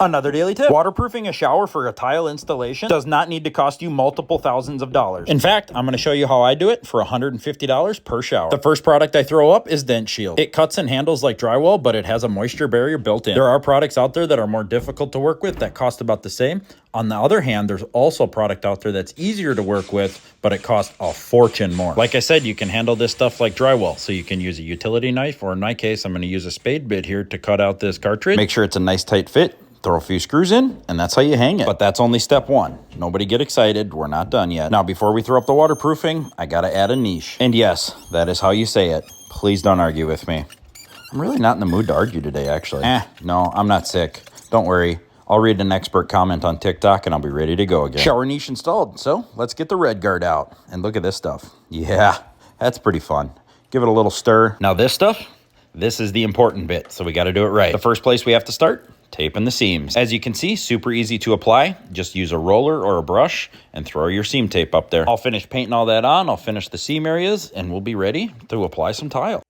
Another daily tip: waterproofing a shower for a tile installation does not need to cost you multiple thousands of dollars. In fact, I'm going to show you how I do it for $150 per shower. The first product I throw up is Dent Shield. It cuts and handles like drywall, but it has a moisture barrier built in. There are products out there that are more difficult to work with that cost about the same. On the other hand, there's also a product out there that's easier to work with, but it costs a fortune more. Like I said, you can handle this stuff like drywall, so you can use a utility knife, or in my case, I'm going to use a spade bit here to cut out this cartridge. Make sure it's a nice tight fit. Throw a few screws in, and that's how you hang it. But that's only step one. Nobody get excited. We're not done yet. Now, before we throw up the waterproofing, I gotta add a niche. And yes, that is how you say it. Please don't argue with me. I'm really not in the mood to argue today, actually. No, I'm not sick. Don't worry. I'll read an expert comment on TikTok, and I'll be ready to go again. Shower niche installed, so let's get the red guard out. And look at this stuff. Yeah, that's pretty fun. Give it a little stir. Now this stuff, this is the important bit, so we gotta do it right. The first place we have to start, taping the seams. As you can see, super easy to apply. Just use a roller or a brush and throw your seam tape up there. I'll finish painting all that on. I'll finish the seam areas, and we'll be ready to apply some tile.